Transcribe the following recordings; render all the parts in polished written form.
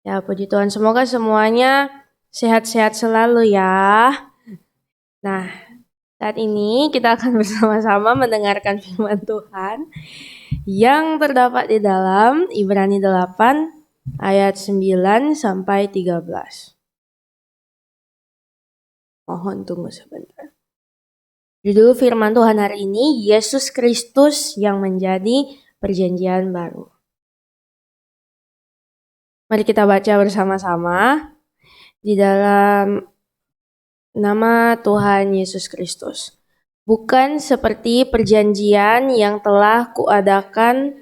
Ya, puji Tuhan. Semoga semuanya sehat-sehat selalu ya. Nah, saat ini kita akan bersama-sama mendengarkan firman Tuhan yang terdapat di dalam Ibrani 8 ayat 9 sampai 13. Mohon tunggu sebentar. Judul firman Tuhan hari ini, Yesus Kristus yang menjadi perjanjian baru. Mari kita baca bersama-sama di dalam nama Tuhan Yesus Kristus. Bukan seperti perjanjian yang telah kuadakan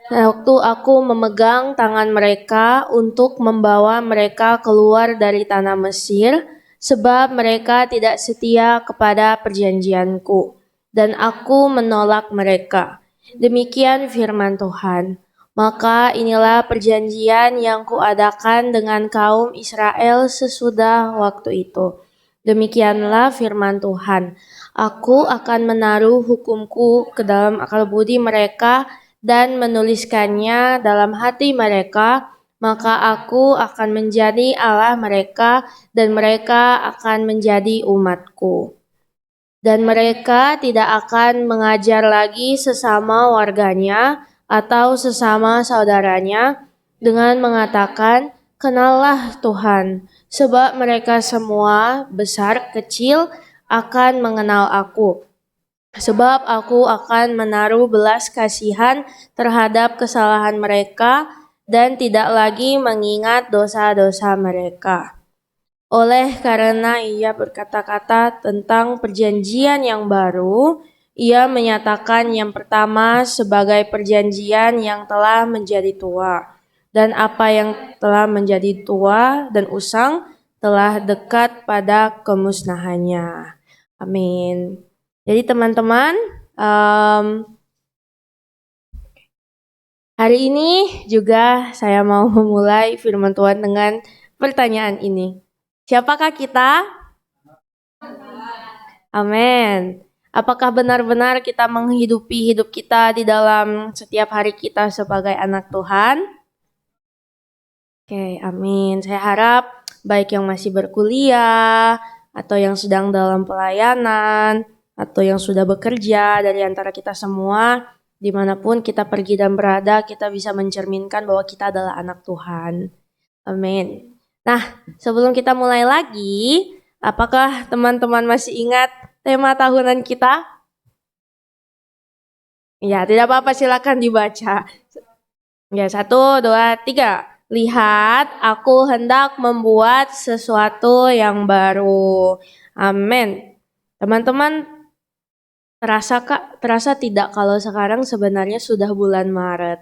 waktu aku memegang tangan mereka untuk membawa mereka keluar dari tanah Mesir, sebab mereka tidak setia kepada perjanjianku, dan aku menolak mereka. Demikian firman Tuhan. Maka inilah perjanjian yang kuadakan dengan kaum Israel sesudah waktu itu. Demikianlah firman Tuhan. Aku akan menaruh hukumku ke dalam akal budi mereka dan menuliskannya dalam hati mereka, maka aku akan menjadi Allah mereka dan mereka akan menjadi umatku. Dan mereka tidak akan mengajar lagi sesama warganya atau sesama saudaranya dengan mengatakan, "Kenallah Tuhan," sebab mereka semua, besar kecil, akan mengenal aku. Sebab aku akan menaruh belas kasihan terhadap kesalahan mereka dan tidak lagi mengingat dosa-dosa mereka. Oleh karena ia berkata-kata tentang perjanjian yang baru, ia menyatakan yang pertama sebagai perjanjian yang telah menjadi tua. Dan apa yang telah menjadi tua dan usang telah dekat pada kemusnahannya. Amin. Jadi teman-teman, hari ini juga saya mau memulai firman Tuhan dengan pertanyaan ini. Siapakah kita? Amin. Apakah benar-benar kita menghidupi hidup kita di dalam setiap hari kita sebagai anak Tuhan? Oke, amin. Saya harap baik yang masih berkuliah, atau yang sedang dalam pelayanan, atau yang sudah bekerja, dari antara kita semua, dimanapun kita pergi dan berada, kita bisa mencerminkan bahwa kita adalah anak Tuhan. Amin. Nah, sebelum kita mulai lagi, apakah teman-teman masih ingat tema tahunan kita? Ya, tidak apa-apa, silakan dibaca. Ya, 1, 2, 3. Lihat, aku hendak membuat sesuatu yang baru. Amin. Teman-teman, terasa tidak kalau sekarang sebenarnya sudah bulan Maret?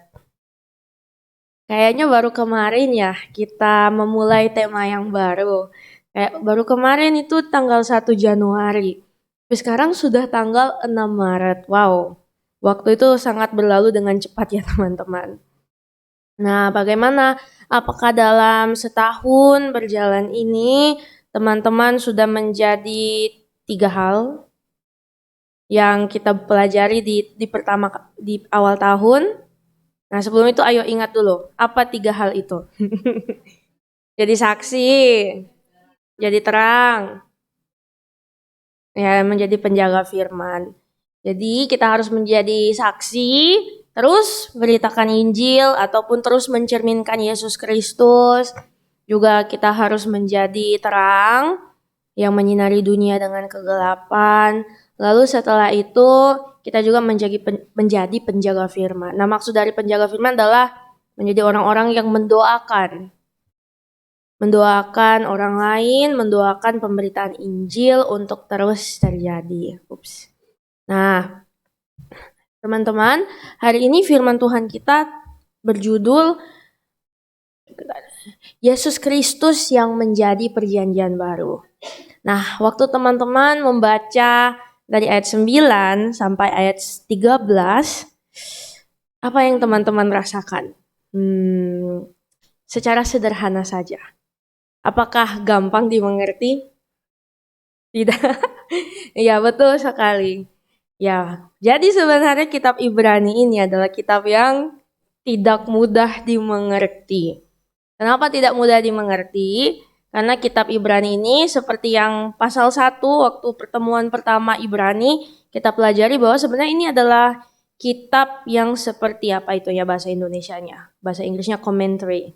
Kayaknya baru kemarin ya kita memulai tema yang baru. Kayak baru kemarin itu tanggal 1 Januari. Tapi sekarang sudah tanggal 6 Maret. Wow. Waktu itu sangat berlalu dengan cepat ya teman-teman. Nah, bagaimana? Apakah dalam setahun berjalan ini teman-teman sudah menjadi 3 hal yang kita pelajari di awal tahun? Nah, sebelum itu ayo ingat dulu, apa 3 hal itu? Jadi saksi, jadi terang, ya menjadi penjaga firman. Jadi kita harus menjadi saksi, terus beritakan Injil ataupun terus mencerminkan Yesus Kristus. Juga kita harus menjadi terang yang menyinari dunia dengan kegelapan. Lalu setelah itu kita juga menjadi penjaga firman. Nah, maksud dari penjaga firman adalah menjadi orang-orang yang mendoakan orang lain, mendoakan pemberitaan Injil untuk terus terjadi. Nah, teman-teman, hari ini firman Tuhan kita berjudul Yesus Kristus yang menjadi perjanjian baru. Nah, waktu teman-teman membaca dari ayat 9 sampai ayat 13, apa yang teman-teman rasakan? Secara sederhana saja. Apakah gampang dimengerti? Tidak. Ya, betul sekali. Ya, jadi sebenarnya kitab Ibrani ini adalah kitab yang tidak mudah dimengerti. Kenapa tidak mudah dimengerti? Karena kitab Ibrani ini seperti yang pasal 1 waktu pertemuan pertama Ibrani, kita pelajari bahwa sebenarnya ini adalah kitab yang seperti apa itu ya bahasa Indonesianya. Bahasa Inggrisnya commentary.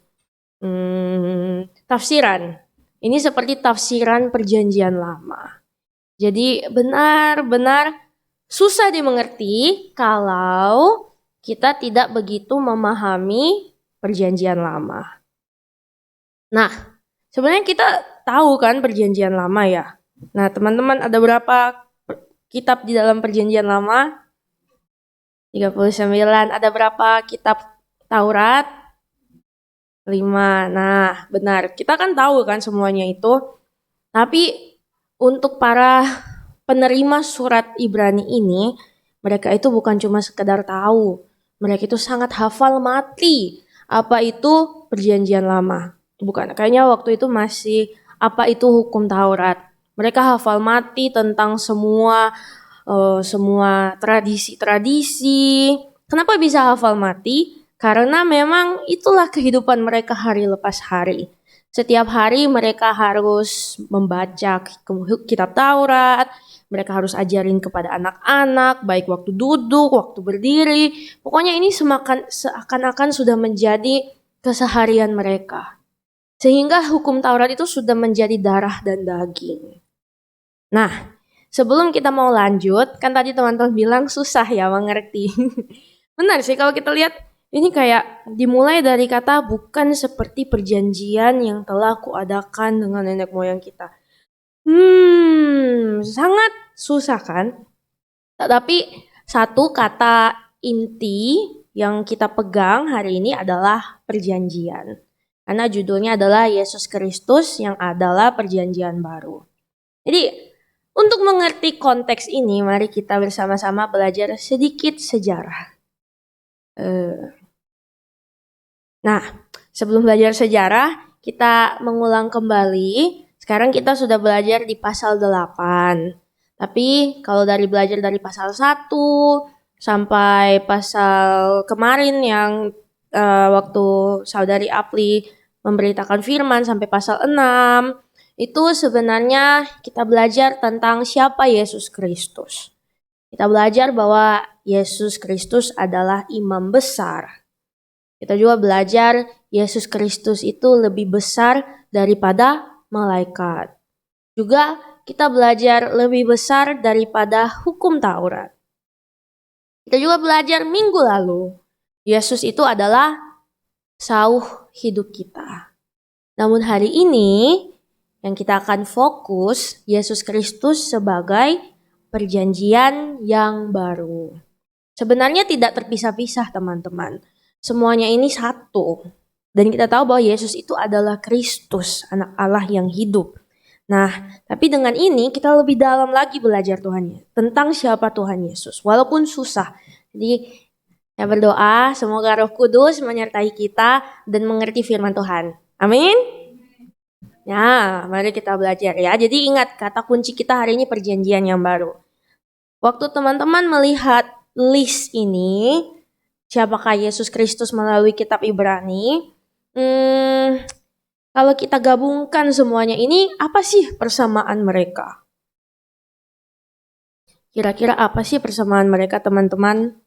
Tafsiran. Ini seperti tafsiran perjanjian lama. Jadi benar-benar susah dimengerti kalau kita tidak begitu memahami perjanjian lama. Nah, sebenarnya kita tahu kan perjanjian lama ya. Nah, teman-teman ada berapa kitab di dalam perjanjian lama? 39. Ada berapa kitab Taurat? 5. Nah, benar. Kita kan tahu kan semuanya itu. Tapi untuk para penerima surat Ibrani ini, mereka itu bukan cuma sekedar tahu. Mereka itu sangat hafal mati apa itu perjanjian lama. Bukan, kayaknya waktu itu masih apa itu hukum Taurat. Mereka hafal mati tentang semua tradisi-tradisi. Kenapa bisa hafal mati? Karena memang itulah kehidupan mereka hari lepas hari. Setiap hari mereka harus membaca kitab Taurat, mereka harus ajarin kepada anak-anak, baik waktu duduk, waktu berdiri. Pokoknya ini seakan-akan sudah menjadi keseharian mereka. Sehingga hukum Taurat itu sudah menjadi darah dan daging. Nah, sebelum kita mau lanjut, kan tadi teman-teman bilang susah ya mengerti. Benar sih kalau kita lihat ini kayak dimulai dari kata bukan seperti perjanjian yang telah kuadakan dengan nenek moyang kita. Sangat susah kan? Tapi satu kata inti yang kita pegang hari ini adalah perjanjian. Karena judulnya adalah Yesus Kristus yang adalah perjanjian baru. Jadi untuk mengerti konteks ini, mari kita bersama-sama belajar sedikit sejarah. Nah, sebelum belajar sejarah, kita mengulang kembali. Sekarang kita sudah belajar di pasal 8. Tapi kalau belajar dari pasal 1 sampai pasal kemarin yang waktu saudari Apli memberitakan firman sampai pasal 6, itu sebenarnya kita belajar tentang siapa Yesus Kristus. Kita belajar bahwa Yesus Kristus adalah imam besar. Kita juga belajar Yesus Kristus itu lebih besar daripada malaikat. Juga kita belajar lebih besar daripada hukum Taurat. Kita juga belajar minggu lalu, Yesus itu adalah sauh hidup kita. Namun hari ini yang kita akan fokus Yesus Kristus sebagai perjanjian yang baru. Sebenarnya tidak terpisah-pisah teman-teman. Semuanya ini satu. Dan kita tahu bahwa Yesus itu adalah Kristus, anak Allah yang hidup. Nah, tapi dengan ini kita lebih dalam lagi belajar tentang siapa Tuhan Yesus. Walaupun susah. Jadi saya berdoa semoga Roh Kudus menyertai kita dan mengerti firman Tuhan. Amin. Ya, mari kita belajar ya. Jadi ingat kata kunci kita hari ini perjanjian yang baru. Waktu teman-teman melihat list ini, siapakah Yesus Kristus melalui kitab Ibrani? Kalau kita gabungkan semuanya ini, apa sih persamaan mereka? Kira-kira apa sih persamaan mereka teman-teman?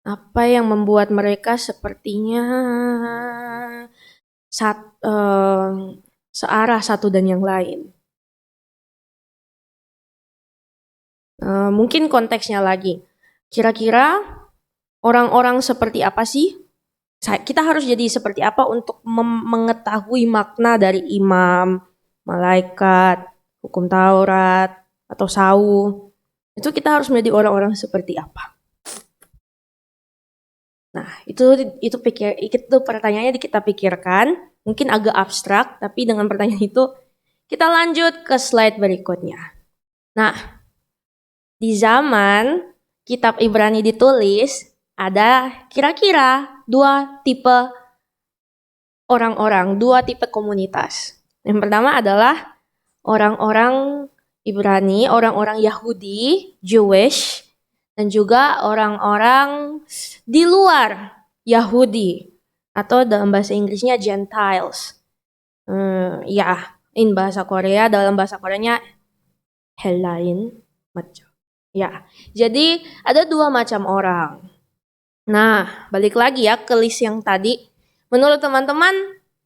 Apa yang membuat mereka sepertinya searah satu dan yang lain? Mungkin konteksnya lagi. Kira-kira orang-orang seperti apa sih? Kita harus jadi seperti apa untuk mengetahui makna dari imam, malaikat, hukum Taurat, atau sauh. Itu kita harus menjadi orang-orang seperti apa? Nah, itu pertanyaannya kita pikirkan. Mungkin agak abstrak, tapi dengan pertanyaan itu kita lanjut ke slide berikutnya. Nah, di zaman kitab Ibrani ditulis, ada kira-kira 2 tipe orang-orang, 2 tipe komunitas. Yang pertama adalah orang-orang Ibrani, orang-orang Yahudi, Jewish, dan juga orang-orang di luar Yahudi atau dalam bahasa Inggrisnya Gentiles. Dalam bahasa Koreanya Helain macam. Ya, jadi ada dua macam orang. Nah, balik lagi ya ke list yang tadi. Menurut teman-teman,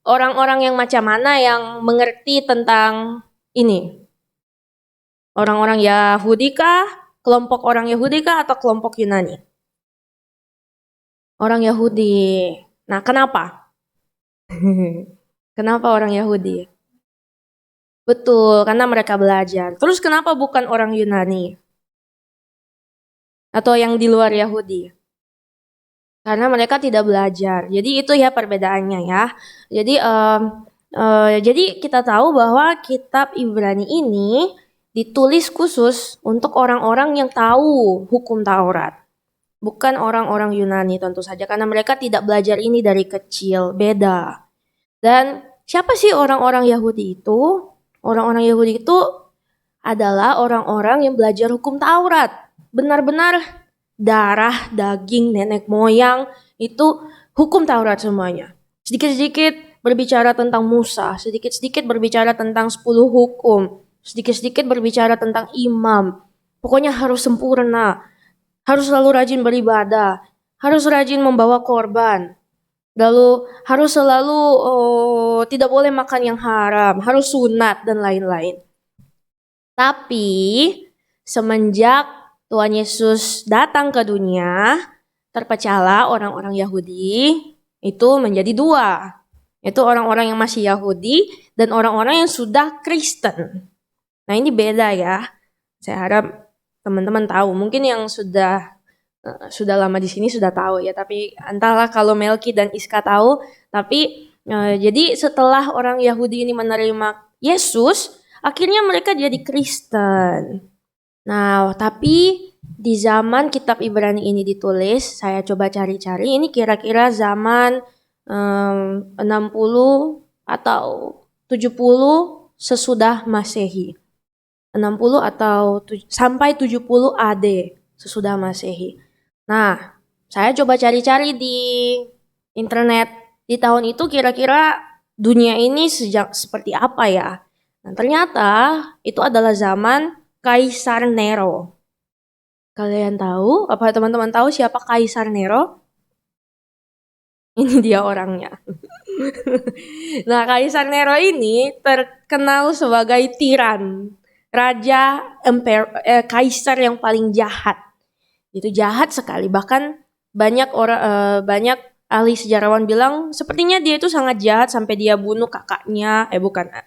orang-orang yang macam mana yang mengerti tentang ini? Orang-orang Yahudi kah? Kelompok orang Yahudi kah atau kelompok Yunani? Orang Yahudi. Nah, kenapa? Kenapa orang Yahudi? Betul, karena mereka belajar. Terus kenapa bukan orang Yunani? Atau yang di luar Yahudi? Karena mereka tidak belajar. Jadi itu ya perbedaannya ya. Jadi kita tahu bahwa kitab Ibrani ini ditulis khusus untuk orang-orang yang tahu hukum Taurat. Bukan orang-orang Yunani tentu saja, karena mereka tidak belajar ini dari kecil, beda. Dan siapa sih orang-orang Yahudi itu? Orang-orang Yahudi itu adalah orang-orang yang belajar hukum Taurat. Benar-benar darah, daging, nenek moyang, itu hukum Taurat semuanya. Sedikit-sedikit berbicara tentang Musa, sedikit-sedikit berbicara tentang 10 hukum, sedikit-sedikit berbicara tentang imam. Pokoknya harus sempurna, harus selalu rajin beribadah, harus rajin membawa korban. Lalu harus selalu tidak boleh makan yang haram, harus sunat dan lain-lain. Tapi semenjak Tuhan Yesus datang ke dunia, terpecahlah orang-orang Yahudi itu menjadi dua. Itu orang-orang yang masih Yahudi dan orang-orang yang sudah Kristen. Nah, ini beda ya. Saya harap teman-teman tahu. Mungkin yang sudah lama di sini sudah tahu ya, tapi entahlah kalau Melki dan Iska tahu. Tapi jadi setelah orang Yahudi ini menerima Yesus, akhirnya mereka jadi Kristen. Nah, tapi di zaman kitab Ibrani ini ditulis, saya coba cari-cari, ini kira-kira zaman 60 atau 70 sesudah Masehi. 60 atau sampai 70 AD sesudah Masehi. Nah, saya coba cari-cari di internet. Di tahun itu kira-kira dunia ini seperti apa ya? Nah, ternyata itu adalah zaman Kaisar Nero. Kalian tahu? Apa teman-teman tahu siapa Kaisar Nero? Ini dia orangnya. Nah, Kaisar Nero ini terkenal sebagai tiran. Raja kaisar yang paling jahat. Itu jahat sekali. Bahkan banyak ahli sejarawan bilang sepertinya dia itu sangat jahat sampai dia bunuh kakaknya.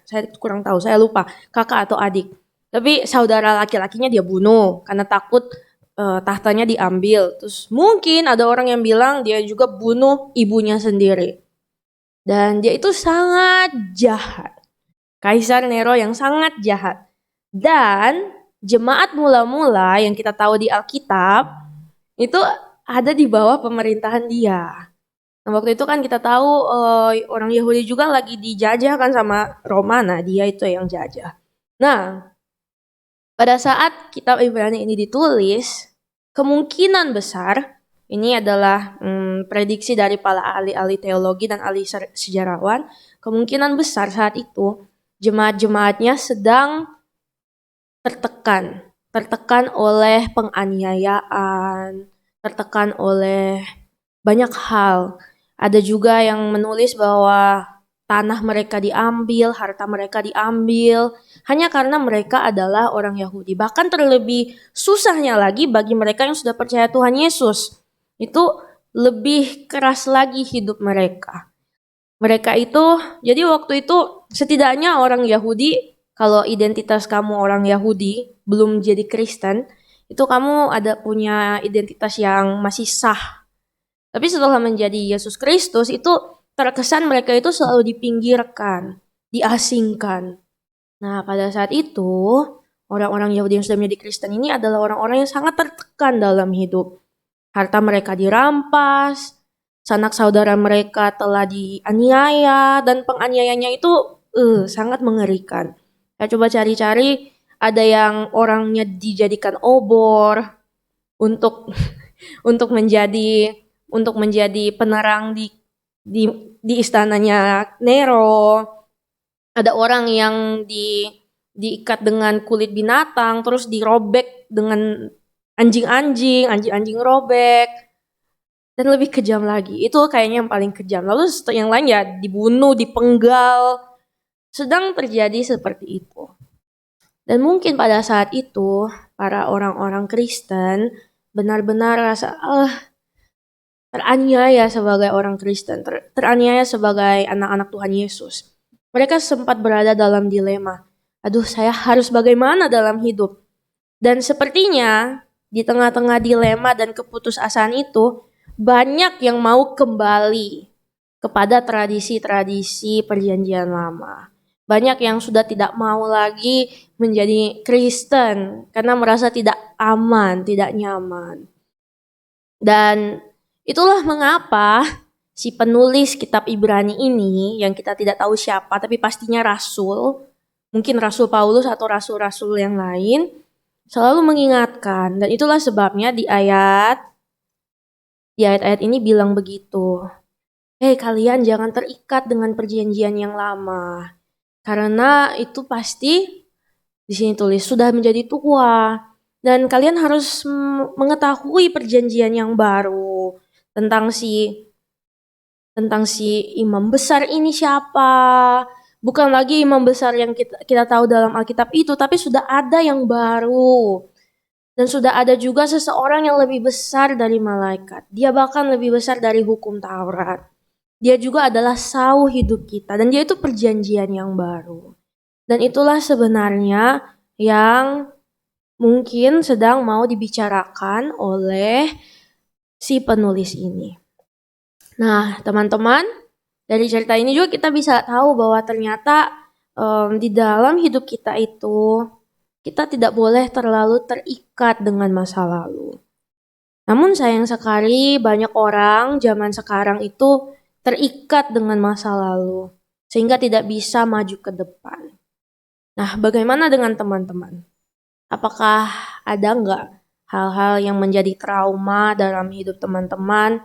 Saya kurang tahu, saya lupa. Kakak atau adik. Tapi saudara laki-lakinya dia bunuh karena takut tahtanya diambil. Terus mungkin ada orang yang bilang dia juga bunuh ibunya sendiri. Dan dia itu sangat jahat. Kaisar Nero yang sangat jahat. Dan jemaat mula-mula yang kita tahu di Alkitab itu ada di bawah pemerintahan dia. Nah, waktu itu kan kita tahu orang Yahudi juga lagi dijajah kan sama Roma. Nah, dia itu yang jajah. Nah, pada saat kitab Ibrani ini ditulis, kemungkinan besar, ini adalah prediksi dari para ahli-ahli teologi dan ahli sejarawan, kemungkinan besar saat itu jemaat-jemaatnya sedang tertekan oleh penganiayaan, tertekan oleh banyak hal. Ada juga yang menulis bahwa tanah mereka diambil, harta mereka diambil, hanya karena mereka adalah orang Yahudi. Bahkan terlebih susahnya lagi bagi mereka yang sudah percaya Tuhan Yesus. Itu lebih keras lagi hidup mereka. Mereka itu, jadi waktu itu setidaknya orang Yahudi, kalau identitas kamu orang Yahudi, belum jadi Kristen, itu kamu ada punya identitas yang masih sah. Tapi setelah menjadi Yesus Kristus, itu terkesan mereka itu selalu dipinggirkan, diasingkan. Nah, pada saat itu, orang-orang Yahudi yang sudah menjadi Kristen ini adalah orang-orang yang sangat tertekan dalam hidup. Harta mereka dirampas, sanak saudara mereka telah dianiaya, dan penganiayanya itu sangat mengerikan. Saya coba cari-cari, ada yang orangnya dijadikan obor untuk menjadi untuk menjadi penerang di istananya Nero. Ada orang yang diikat dengan kulit binatang, terus dirobek dengan anjing-anjing robek. Dan lebih kejam lagi, itu kayaknya yang paling kejam. Lalu yang lain ya dibunuh, dipenggal. Sedang terjadi seperti itu. Dan mungkin pada saat itu, para orang-orang Kristen benar-benar rasa teraniaya sebagai orang Kristen, teraniaya sebagai anak-anak Tuhan Yesus. Mereka sempat berada dalam dilema. Aduh, saya harus bagaimana dalam hidup? Dan sepertinya di tengah-tengah dilema dan keputusasaan itu, banyak yang mau kembali kepada tradisi-tradisi perjanjian lama. Banyak yang sudah tidak mau lagi menjadi Kristen karena merasa tidak aman, tidak nyaman. Dan itulah mengapa si penulis kitab Ibrani ini, yang kita tidak tahu siapa tapi pastinya rasul, mungkin Rasul Paulus atau rasul-rasul yang lain, selalu mengingatkan. Dan itulah sebabnya di ayat-ayat ini bilang begitu. Hei, kalian jangan terikat dengan perjanjian yang lama. Karena itu pasti di sini tulis sudah menjadi tua. Dan kalian harus mengetahui perjanjian yang baru tentang si imam besar ini siapa. Bukan lagi imam besar yang kita tahu dalam Alkitab itu, tapi sudah ada yang baru. Dan sudah ada juga seseorang yang lebih besar dari malaikat. Dia bahkan lebih besar dari hukum Taurat. Dia juga adalah sauh hidup kita. Dan dia itu perjanjian yang baru. Dan itulah sebenarnya yang mungkin sedang mau dibicarakan oleh si penulis ini. Nah, teman-teman, dari cerita ini juga kita bisa tahu bahwa ternyata di dalam hidup kita itu, kita tidak boleh terlalu terikat dengan masa lalu. Namun sayang sekali banyak orang zaman sekarang itu terikat dengan masa lalu, sehingga tidak bisa maju ke depan. Nah, bagaimana dengan teman-teman? Apakah ada nggak hal-hal yang menjadi trauma dalam hidup teman-teman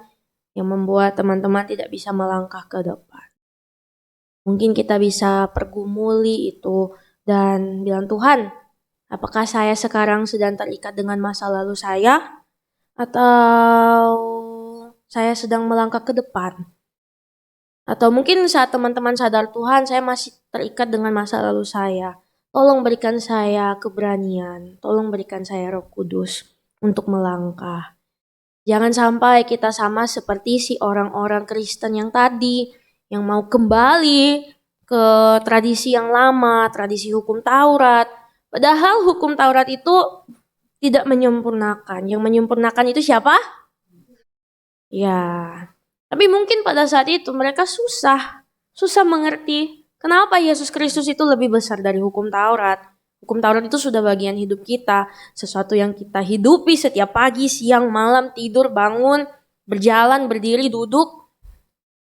yang membuat teman-teman tidak bisa melangkah ke depan? Mungkin kita bisa pergumuli itu dan bilang, Tuhan, apakah saya sekarang sedang terikat dengan masa lalu saya? Atau saya sedang melangkah ke depan? Atau mungkin saat teman-teman sadar, Tuhan, saya masih terikat dengan masa lalu saya. Tolong berikan saya keberanian. Tolong berikan saya Roh Kudus untuk melangkah. Jangan sampai kita sama seperti si orang-orang Kristen yang tadi, yang mau kembali ke tradisi yang lama, tradisi hukum Taurat. Padahal hukum Taurat itu tidak menyempurnakan. Yang menyempurnakan itu siapa? Ya, tapi mungkin pada saat itu mereka susah mengerti kenapa Yesus Kristus itu lebih besar dari hukum Taurat. Hukum Taurat itu sudah bagian hidup kita, sesuatu yang kita hidupi setiap pagi, siang, malam, tidur, bangun, berjalan, berdiri, duduk.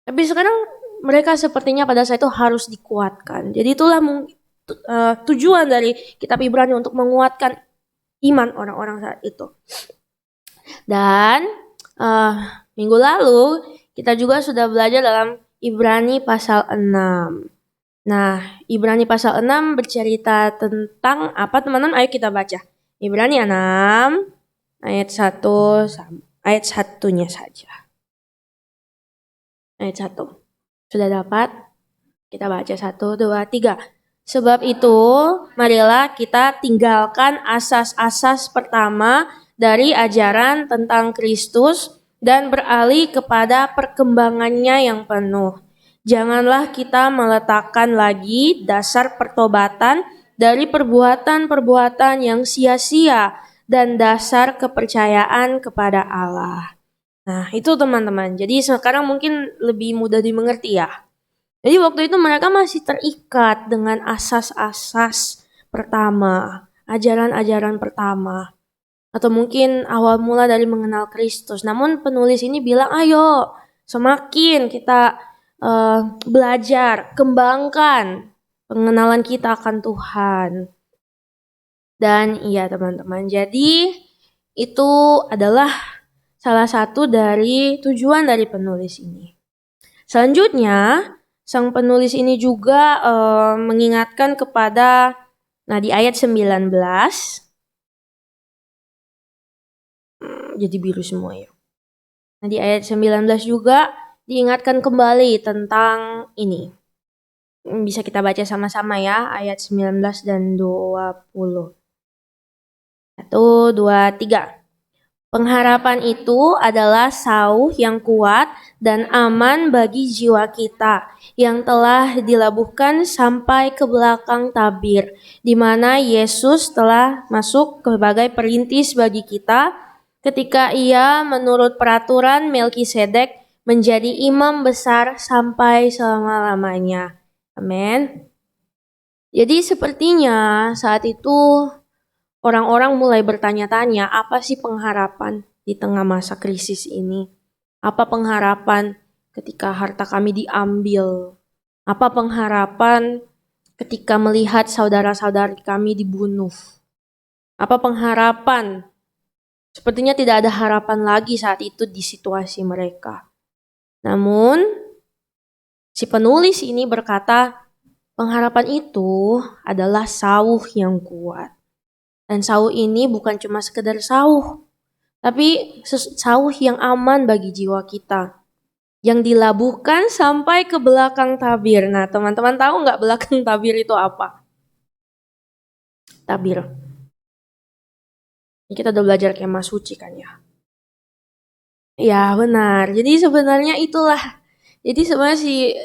Tapi sekarang mereka sepertinya pada saat itu harus dikuatkan. Jadi itulah tujuan dari kitab Ibrani untuk menguatkan iman orang-orang saat itu. Dan minggu lalu kita juga sudah belajar dalam Ibrani pasal 6. Nah, Ibrani pasal 6 bercerita tentang apa teman-teman? Ayo kita baca. Ibrani 6 ayat 1 ayat 1-nya saja. Ayat 1. Sudah dapat? Kita baca 1, 2, 3. Sebab itu, marilah kita tinggalkan asas-asas pertama dari ajaran tentang Kristus dan beralih kepada perkembangannya yang penuh. Janganlah kita meletakkan lagi dasar pertobatan dari perbuatan-perbuatan yang sia-sia dan dasar kepercayaan kepada Allah. Nah, itu teman-teman. Jadi sekarang mungkin lebih mudah dimengerti ya. Jadi waktu itu mereka masih terikat dengan asas-asas pertama, ajaran-ajaran pertama. Atau mungkin awal mula dari mengenal Kristus. Namun penulis ini bilang, ayo semakin kita belajar, kembangkan pengenalan kita akan Tuhan. Dan iya teman-teman, jadi itu adalah salah satu dari tujuan dari penulis ini. Selanjutnya, sang penulis ini juga mengingatkan kepada, di ayat 19, jadi biru semua ya. Di ayat 19 juga diingatkan kembali tentang ini. Bisa kita baca sama-sama ya, ayat 19 dan 20. 1, 2, 3. Pengharapan itu adalah sauh yang kuat dan aman bagi jiwa kita yang telah dilabuhkan sampai ke belakang tabir, di mana Yesus telah masuk sebagai perintis bagi kita ketika ia menurut peraturan Melkisedek menjadi imam besar sampai selama-lamanya. Amin. Jadi sepertinya saat itu orang-orang mulai bertanya-tanya, apa sih pengharapan di tengah masa krisis ini? Apa pengharapan ketika harta kami diambil? Apa pengharapan ketika melihat saudara-saudari kami dibunuh? Apa pengharapan? Sepertinya tidak ada harapan lagi saat itu di situasi mereka. Namun, si penulis ini berkata, pengharapan itu adalah sauh yang kuat. Dan sauh ini bukan cuma sekedar sauh, tapi sauh yang aman bagi jiwa kita. Yang dilabuhkan sampai ke belakang tabir. Nah, teman-teman tahu nggak belakang tabir itu apa? Tabir. Ini kita udah belajar kemah suci kan ya? Ya benar. Jadi sebenarnya itulah. Jadi sebenarnya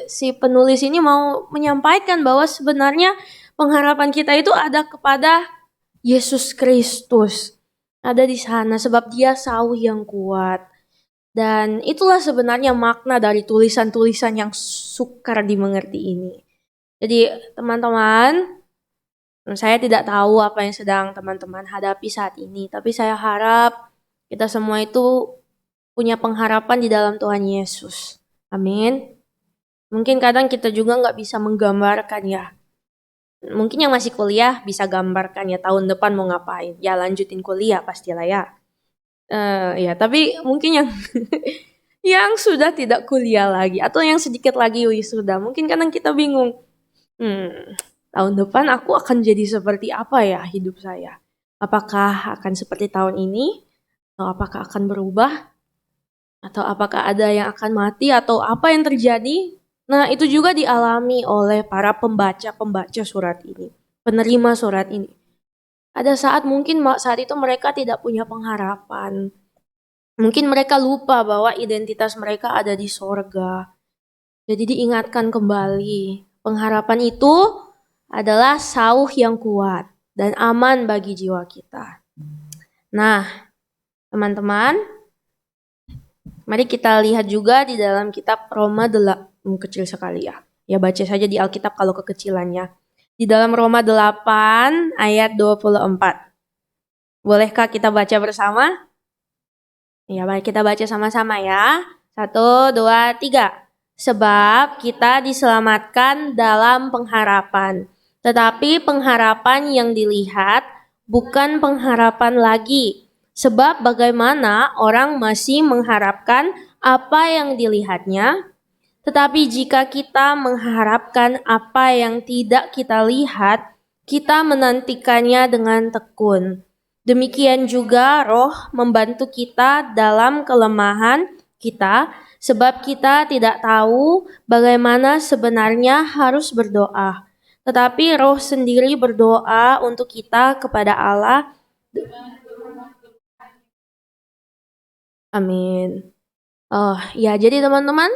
si penulis ini mau menyampaikan bahwa sebenarnya pengharapan kita itu ada kepada Yesus Kristus. Ada di sana sebab dia sauh yang kuat. Dan itulah sebenarnya makna dari tulisan-tulisan yang sukar dimengerti ini. Jadi teman-teman, saya tidak tahu apa yang sedang teman-teman hadapi saat ini. Tapi saya harap kita semua itu punya pengharapan di dalam Tuhan Yesus. Amin. Mungkin kadang kita juga nggak bisa menggambarkan ya. Mungkin yang masih kuliah bisa gambarkan ya tahun depan mau ngapain. Ya lanjutin kuliah pastilah ya. Ya tapi mungkin yang yang sudah tidak kuliah lagi atau yang sedikit lagi wisuda, mungkin kadang kita bingung. Tahun depan aku akan jadi seperti apa ya hidup saya? Apakah akan seperti tahun ini? Atau apakah akan berubah? Atau apakah ada yang akan mati atau apa yang terjadi? Nah, itu juga dialami oleh para pembaca-pembaca surat ini, penerima surat ini. Ada saat mungkin saat itu mereka tidak punya pengharapan. Mungkin mereka lupa bahwa identitas mereka ada di sorga. Jadi diingatkan kembali, pengharapan itu adalah sauh yang kuat dan aman bagi jiwa kita. Nah, teman-teman, mari kita lihat juga di dalam kitab Roma 8, kecil sekali ya. Ya baca saja di Alkitab kalau kekecilannya. Di dalam Roma 8 ayat 24. Bolehkah kita baca bersama? Ya, mari kita baca sama-sama ya. 1, 2, 3. Sebab kita diselamatkan dalam pengharapan. Tetapi pengharapan yang dilihat bukan pengharapan lagi. Sebab bagaimana orang masih mengharapkan apa yang dilihatnya, tetapi jika kita mengharapkan apa yang tidak kita lihat, kita menantikannya dengan tekun. Demikian juga Roh membantu kita dalam kelemahan kita, sebab kita tidak tahu bagaimana sebenarnya harus berdoa. Tetapi Roh sendiri berdoa untuk kita kepada Allah. Amin. Ya, jadi teman-teman,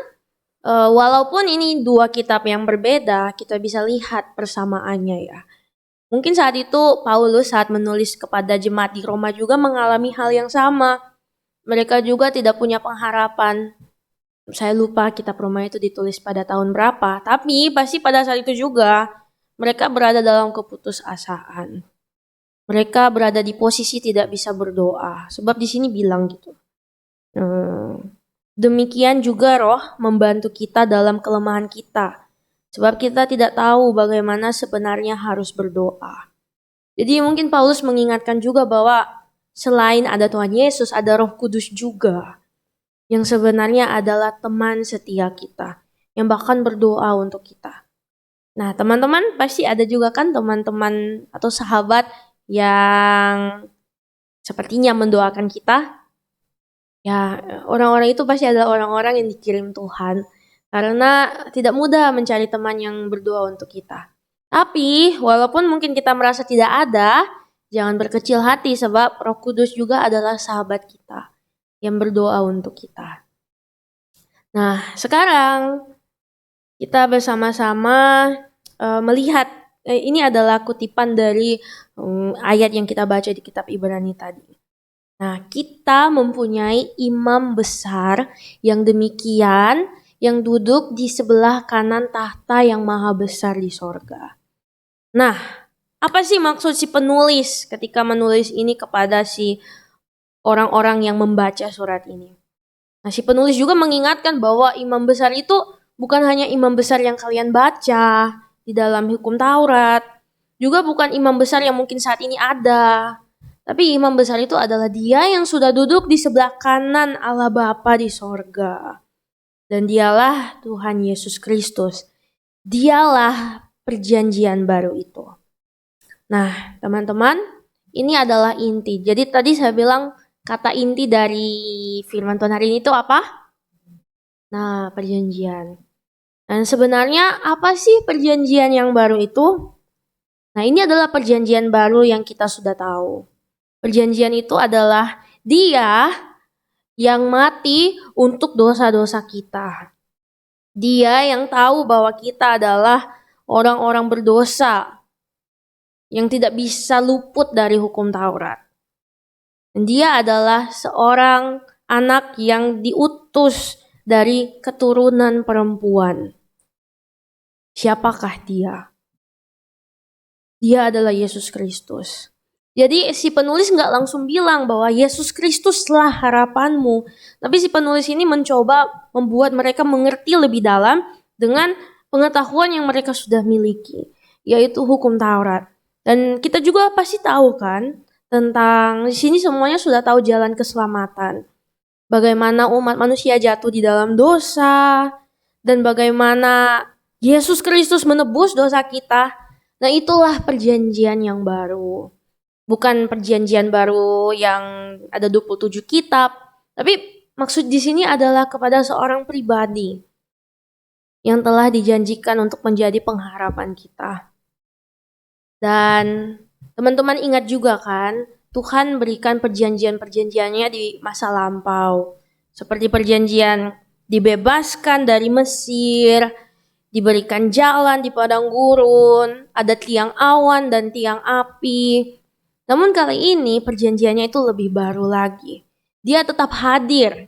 walaupun ini dua kitab yang berbeda, kita bisa lihat persamaannya ya. Mungkin saat itu Paulus saat menulis kepada jemaat di Roma juga mengalami hal yang sama. Mereka juga tidak punya pengharapan. Saya lupa kitab Roma itu ditulis pada tahun berapa, tapi pasti pada saat itu juga mereka berada dalam keputusasaan. Mereka berada di posisi tidak bisa berdoa, sebab di sini bilang gitu. Demikian juga Roh membantu kita dalam kelemahan kita, sebab kita tidak tahu bagaimana sebenarnya harus berdoa. Jadi mungkin Paulus mengingatkan juga bahwa selain ada Tuhan Yesus, ada Roh Kudus juga, yang sebenarnya adalah teman setia kita, yang bahkan berdoa untuk kita. Nah, teman-teman pasti ada juga kan teman-teman atau sahabat yang sepertinya mendoakan kita. Ya, orang-orang itu pasti adalah orang-orang yang dikirim Tuhan. Karena tidak mudah mencari teman yang berdoa untuk kita. Tapi, walaupun mungkin kita merasa tidak ada, jangan berkecil hati sebab Roh Kudus juga adalah sahabat kita yang berdoa untuk kita. Nah, sekarang kita bersama-sama melihat, ini adalah kutipan dari ayat yang kita baca di kitab Ibrani tadi. Nah, kita mempunyai imam besar yang demikian, yang duduk di sebelah kanan tahta yang maha besar di sorga. Nah, apa sih maksud si penulis ketika menulis ini kepada si orang-orang yang membaca surat ini? Nah, si penulis juga mengingatkan bahwa imam besar itu bukan hanya imam besar yang kalian baca di dalam hukum Taurat, juga bukan imam besar yang mungkin saat ini ada. Tapi imam besar itu adalah dia yang sudah duduk di sebelah kanan Allah Bapa di sorga. Dan dialah Tuhan Yesus Kristus. Dialah perjanjian baru itu. Nah, teman-teman, ini adalah inti. Jadi tadi saya bilang kata inti dari firman Tuhan hari ini itu apa? Nah, perjanjian. Dan sebenarnya apa sih perjanjian yang baru itu? Nah, ini adalah perjanjian baru yang kita sudah tahu. Perjanjian itu adalah Dia yang mati untuk dosa-dosa kita. Dia yang tahu bahwa kita adalah orang-orang berdosa yang tidak bisa luput dari hukum Taurat. Dan Dia adalah seorang anak yang diutus dari keturunan perempuan. Siapakah Dia? Dia adalah Yesus Kristus. Jadi si penulis nggak langsung bilang bahwa Yesus Kristuslah harapanmu. Tapi si penulis ini mencoba membuat mereka mengerti lebih dalam dengan pengetahuan yang mereka sudah miliki, yaitu hukum Taurat. Dan kita juga pasti tahu kan tentang di sini semuanya sudah tahu jalan keselamatan. Bagaimana umat manusia jatuh di dalam dosa dan bagaimana Yesus Kristus menebus dosa kita. Nah, itulah perjanjian yang baru. Bukan perjanjian baru yang ada 27 kitab, tapi maksud di sini adalah kepada seorang pribadi yang telah dijanjikan untuk menjadi pengharapan kita. Dan teman-teman ingat juga kan, Tuhan berikan perjanjian-perjanjiannya di masa lampau. Seperti perjanjian dibebaskan dari Mesir, diberikan jalan di padang gurun, ada tiang awan dan tiang api. Namun kali ini perjanjiannya itu lebih baru lagi. Dia tetap hadir,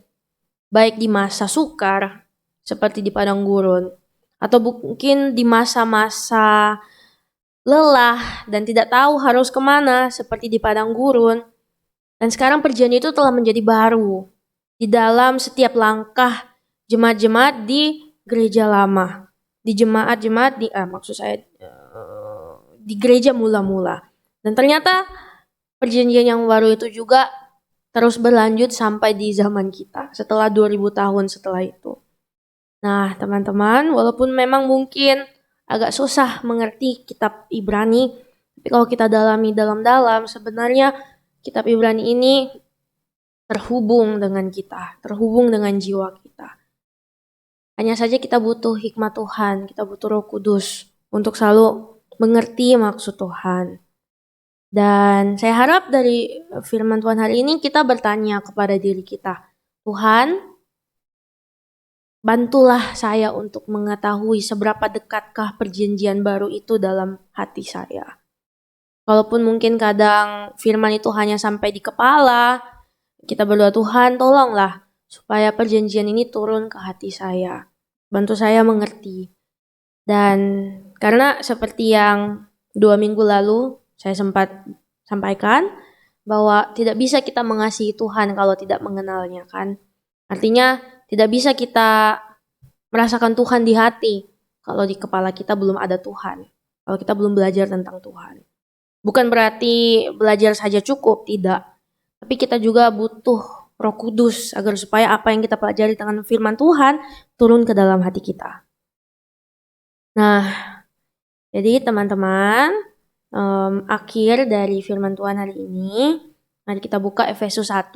baik di masa sukar, seperti di padang gurun, atau mungkin di masa-masa lelah dan tidak tahu harus kemana, seperti di padang gurun. Dan sekarang perjanjian itu telah menjadi baru di dalam setiap langkah jemaat-jemaat di gereja lama, di jemaat-jemaat di gereja mula-mula. Dan ternyata perjanjian yang baru itu juga terus berlanjut sampai di zaman kita, setelah 2000 tahun setelah itu. Nah, teman-teman, walaupun memang mungkin agak susah mengerti kitab Ibrani, tapi kalau kita dalami dalam-dalam, sebenarnya kitab Ibrani ini terhubung dengan kita, terhubung dengan jiwa kita. Hanya saja kita butuh hikmat Tuhan, kita butuh Roh Kudus untuk selalu mengerti maksud Tuhan. Dan saya harap dari firman Tuhan hari ini kita bertanya kepada diri kita, Tuhan, bantulah saya untuk mengetahui seberapa dekatkah perjanjian baru itu dalam hati saya. Walaupun mungkin kadang firman itu hanya sampai di kepala, kita berdoa, Tuhan tolonglah supaya perjanjian ini turun ke hati saya. Bantu saya mengerti. Dan karena seperti yang 2 minggu lalu saya sempat sampaikan bahwa tidak bisa kita mengasihi Tuhan kalau tidak mengenalnya kan. Artinya tidak bisa kita merasakan Tuhan di hati kalau di kepala kita belum ada Tuhan. Kalau kita belum belajar tentang Tuhan. Bukan berarti belajar saja cukup, tidak. Tapi kita juga butuh Roh Kudus agar supaya apa yang kita pelajari tentang firman Tuhan turun ke dalam hati kita. Nah, jadi teman-teman, akhir dari firman Tuhan hari ini, mari kita buka Efesus 1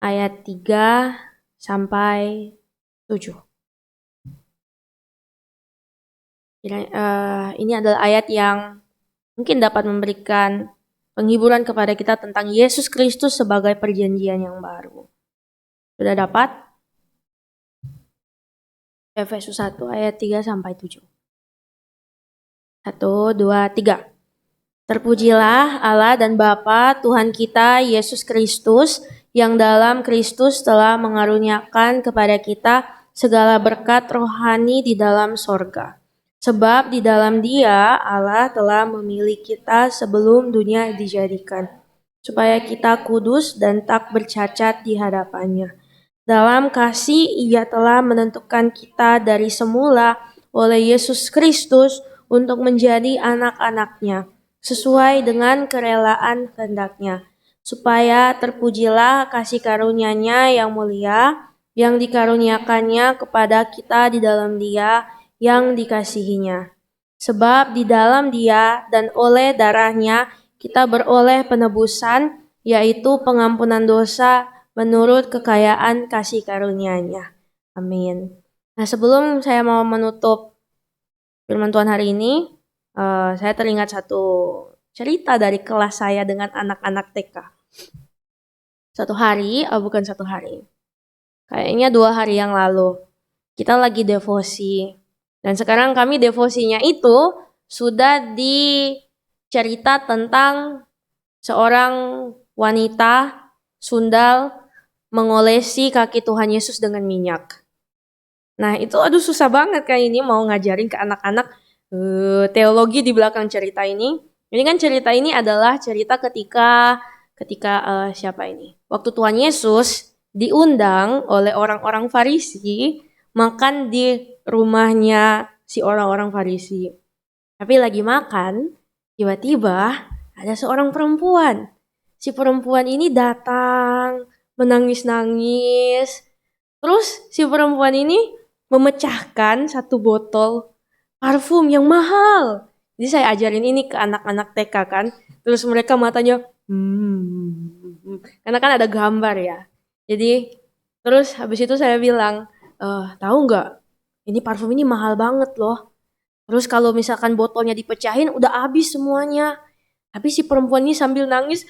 ayat 3 sampai 7. Ini adalah ayat yang mungkin dapat memberikan penghiburan kepada kita tentang Yesus Kristus sebagai perjanjian yang baru. Sudah dapat? Efesus 1 ayat 3 sampai 7. 1, 2, 3. Terpujilah Allah dan Bapa Tuhan kita Yesus Kristus, yang dalam Kristus telah mengaruniakan kepada kita segala berkat rohani di dalam sorga. Sebab di dalam Dia Allah telah memilih kita sebelum dunia dijadikan, supaya kita kudus dan tak bercacat di hadapannya. Dalam kasih Ia telah menentukan kita dari semula oleh Yesus Kristus untuk menjadi anak-anak-Nya, sesuai dengan kerelaan kehendak-Nya, supaya terpujilah kasih karunia-Nya yang mulia, yang dikaruniakannya kepada kita di dalam Dia yang dikasihinya. Sebab di dalam Dia dan oleh darah-Nya kita beroleh penebusan, yaitu pengampunan dosa menurut kekayaan kasih karunia-Nya. Amin. Nah, sebelum saya mau menutup firman Tuhan hari ini, saya teringat satu cerita dari kelas saya dengan anak-anak TK. Bukan satu hari, kayaknya 2 hari yang lalu, kita lagi devosi. Dan sekarang kami devosinya itu sudah dicerita tentang seorang wanita sundal mengolesi kaki Tuhan Yesus dengan minyak. Nah itu susah banget kayak ini mau ngajarin ke anak-anak teologi di belakang cerita ini. Ini kan cerita ini adalah cerita ketika siapa ini? Waktu Tuhan Yesus diundang oleh orang-orang Farisi makan di rumahnya si orang-orang Farisi. Tapi lagi makan, tiba-tiba ada seorang perempuan. Si perempuan ini datang menangis-nangis. Terus si perempuan ini memecahkan satu botol parfum yang mahal. Jadi saya ajarin ini ke anak-anak TK kan. Terus mereka matanya karena kan ada gambar ya. Jadi terus habis itu saya bilang, tahu nggak? Ini parfum ini mahal banget loh. Terus kalau misalkan botolnya dipecahin udah habis semuanya. Tapi si perempuan ini sambil nangis,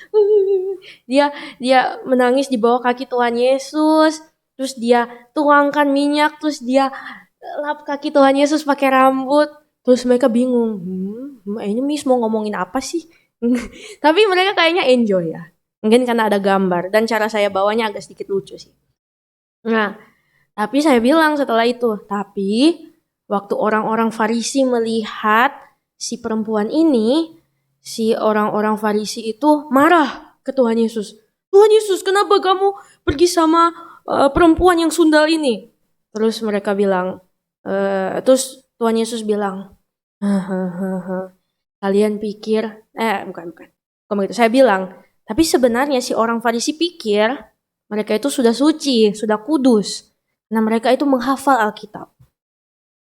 dia menangis di bawah kaki Tuhan Yesus. Terus dia tuangkan minyak, terus dia lap kaki Tuhan Yesus pakai rambut. Terus mereka bingung, ini Miss mau ngomongin apa sih? Tapi mereka kayaknya enjoy ya. Mungkin karena ada gambar dan cara saya bawanya agak sedikit lucu sih. Nah, tapi saya bilang setelah itu, tapi waktu orang-orang Farisi melihat si perempuan ini, si orang-orang Farisi itu marah ke Tuhan Yesus. Tuhan Yesus, kenapa kamu pergi sama perempuan yang sundal ini? Terus mereka bilang, terus Tuhan Yesus bilang, kalian pikir, bukan begitu. Saya bilang, tapi sebenarnya si orang Farisi pikir mereka itu sudah suci, sudah kudus. Nah mereka itu menghafal Alkitab.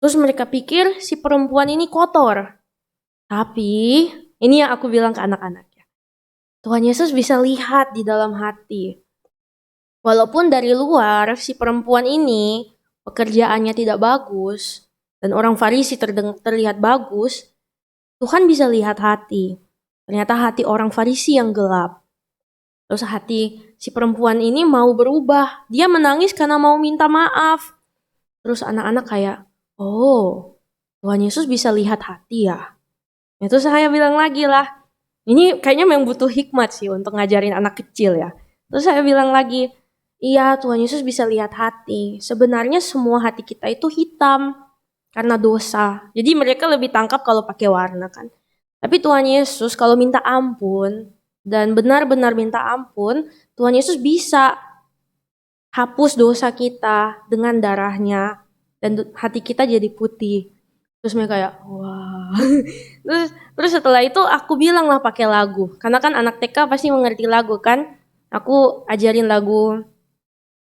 Terus mereka pikir si perempuan ini kotor. Tapi ini yang aku bilang ke anak-anaknya. Tuhan Yesus bisa lihat di dalam hati. Walaupun dari luar si perempuan ini pekerjaannya tidak bagus dan orang Farisi terlihat bagus, Tuhan bisa lihat hati. Ternyata hati orang Farisi yang gelap. Terus hati si perempuan ini mau berubah. Dia menangis karena mau minta maaf. Terus anak-anak kayak, oh, Tuhan Yesus bisa lihat hati ya. Itu saya bilang lagi lah. Ini kayaknya memang butuh hikmat sih untuk ngajarin anak kecil ya. Terus saya bilang lagi, iya Tuhan Yesus bisa lihat hati. Sebenarnya semua hati kita itu hitam karena dosa. Jadi mereka lebih tangkap kalau pakai warna kan. Tapi Tuhan Yesus kalau minta ampun dan benar-benar minta ampun, Tuhan Yesus bisa hapus dosa kita dengan darahnya dan hati kita jadi putih. Terus mereka kayak, wah. Terus setelah itu aku bilang lah pakai lagu. Karena kan anak TK pasti mengerti lagu kan. Aku ajarin lagu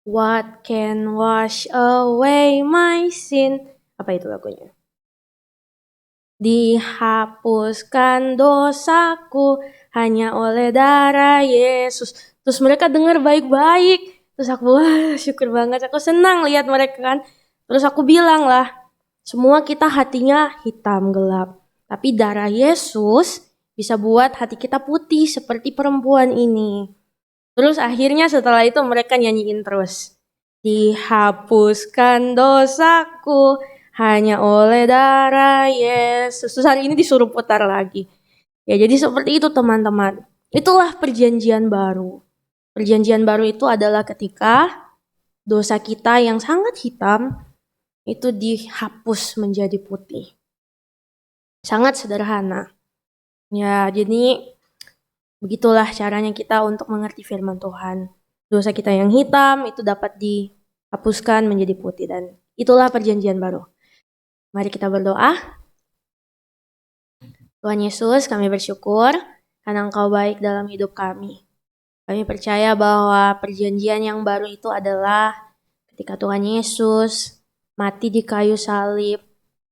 What Can Wash Away My Sin. Apa itu lagunya? Dihapuskan dosaku hanya oleh darah Yesus. Terus mereka dengar baik-baik. Terus aku, wah syukur banget. Aku senang lihat mereka kan. Terus aku bilang lah, semua kita hatinya hitam gelap. Tapi darah Yesus bisa buat hati kita putih seperti perempuan ini. Terus akhirnya setelah itu mereka nyanyiin terus. Dihapuskan dosaku hanya oleh darah Yesus. Terus hari ini disuruh putar lagi. Ya jadi seperti itu teman-teman. Itulah perjanjian baru. Perjanjian baru itu adalah ketika dosa kita yang sangat hitam itu dihapus menjadi putih. Sangat sederhana. Ya jadi begitulah caranya kita untuk mengerti firman Tuhan. Dosa kita yang hitam itu dapat dihapuskan menjadi putih dan itulah perjanjian baru. Mari kita berdoa. Tuhan Yesus, kami bersyukur karena Engkau baik dalam hidup kami. Kami percaya bahwa perjanjian yang baru itu adalah ketika Tuhan Yesus mati di kayu salib,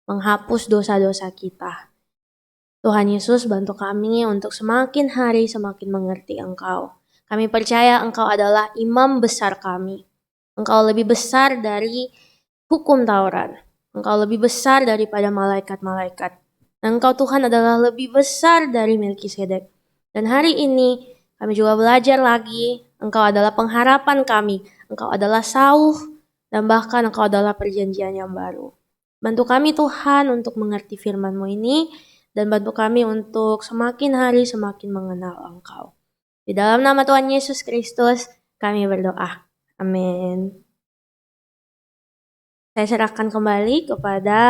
menghapus dosa-dosa kita. Tuhan Yesus bantu kami untuk semakin hari semakin mengerti Engkau. Kami percaya Engkau adalah imam besar kami. Engkau lebih besar dari hukum Taurat. Engkau lebih besar daripada malaikat-malaikat. Dan Engkau Tuhan adalah lebih besar dari Melkisedek. Dan hari ini kami juga belajar lagi, Engkau adalah pengharapan kami. Engkau adalah sauh dan bahkan Engkau adalah perjanjian yang baru. Bantu kami Tuhan untuk mengerti firman-Mu ini dan bantu kami untuk semakin hari semakin mengenal Engkau. Di dalam nama Tuhan Yesus Kristus kami berdoa. Amin. Saya serahkan kembali kepada